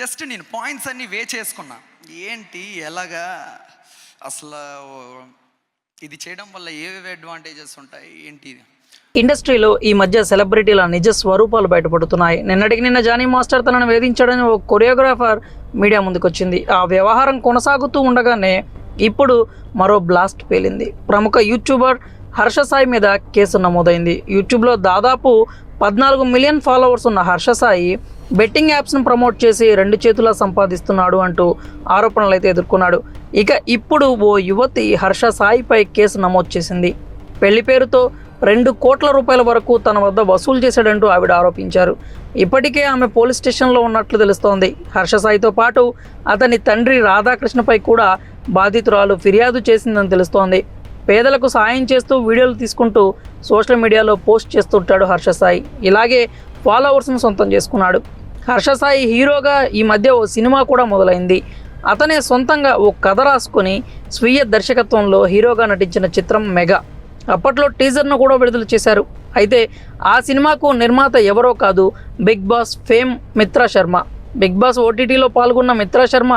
Just నేను points అన్నీ చేసుకున్నా, ఏంటి ఎలాగా అసలు ఇది చేయడం వల్ల ఏవేవి అడ్వాంటేజెస్ ఉంటాయి ఏంటి. ఇండస్ట్రీలో ఈ మధ్య సెలబ్రిటీల నిజ స్వరూపాలు బయటపడుతున్నాయి. నిన్నటికి నిన్న జానీ మాస్టర్ తనను వేధించాడని ఓ కొరియోగ్రాఫర్ మీడియా ముందుకొచ్చింది. ఆ వ్యవహారం కొనసాగుతూ ఉండగానే ఇప్పుడు మరో బ్లాస్ట్ పేలింది. ప్రముఖ యూట్యూబర్ హర్ష సాయి మీద కేసు నమోదైంది. యూట్యూబ్లో దాదాపు 14 మిలియన్ ఫాలోవర్స్ ఉన్న హర్ష సాయి బెట్టింగ్ యాప్స్ను ప్రమోట్ చేసి 2 చేతులా సంపాదిస్తున్నాడు అంటూ ఆరోపణలు అయితే ఎదుర్కొన్నాడు. ఇక ఇప్పుడు ఓ యువతి హర్ష సాయిపై కేసు నమోదు చేసింది. పెళ్లి పేరుతో 2 కోట్ల రూపాయల వరకు తన వద్ద వసూలు చేశాడంటూ ఆవిడ ఆరోపించారు. ఇప్పటికే ఆమె పోలీస్ స్టేషన్లో ఉన్నట్లు తెలుస్తోంది. హర్ష సాయితో పాటు అతని తండ్రి రాధాకృష్ణపై కూడా బాధితురాలు ఫిర్యాదు చేసిందని తెలుస్తోంది. పేదలకు సాయం చేస్తూ వీడియోలు తీసుకుంటూ సోషల్ మీడియాలో పోస్ట్ చేస్తుంటాడు హర్ష సాయి. ఇలాగే ఫాలోవర్స్ను సొంతం చేసుకున్నాడు. హర్ష సాయి హీరోగా ఈ మధ్య ఓ సినిమా కూడా మొదలైంది. అతనే సొంతంగా ఓ కథ రాసుకొని స్వీయ దర్శకత్వంలో హీరోగా నటించిన చిత్రం మెగా. అప్పట్లో టీజర్ను కూడా విడుదల చేశారు. అయితే ఆ సినిమాకు నిర్మాత ఎవరో కాదు, Bigg Boss fame Mitra Sharma. Bigg Boss ఓటీటీలో పాల్గొన్న మిత్రా శర్మ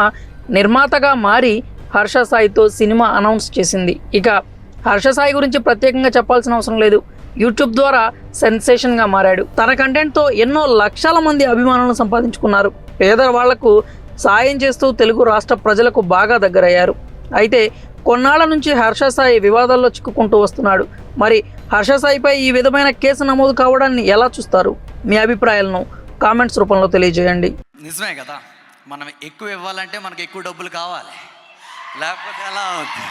నిర్మాతగా మారి హర్ష సాయితో సినిమా అనౌన్స్ చేసింది. ఇక హర్ష సాయి గురించి ప్రత్యేకంగా చెప్పాల్సిన అవసరం లేదు. యూట్యూబ్ ద్వారా సెన్సేషన్గా మారాడు. తన కంటెంట్తో ఎన్నో లక్షల మంది అభిమానులను సంపాదించుకున్నారు. పేదవాళ్లకు సాయం చేస్తూ తెలుగు రాష్ట్ర ప్రజలకు బాగా దగ్గరయ్యారు. అయితే కొన్నాళ్ల నుంచి హర్ష సాయి వివాదాల్లో చిక్కుకుంటూ వస్తున్నాడు. మరి హర్ష సాయిపై ఈ విధమైన కేసు నమోదు కావడాన్ని ఎలా చూస్తారు? మీ అభిప్రాయాలను కామెంట్స్ రూపంలో తెలియజేయండి. నిజమే కదా, మనం ఎక్కువ ఇవ్వాలంటే మనకు ఎక్కువ డబ్బులు కావాలి, లేకపోతే ఎలా అవుతుంది.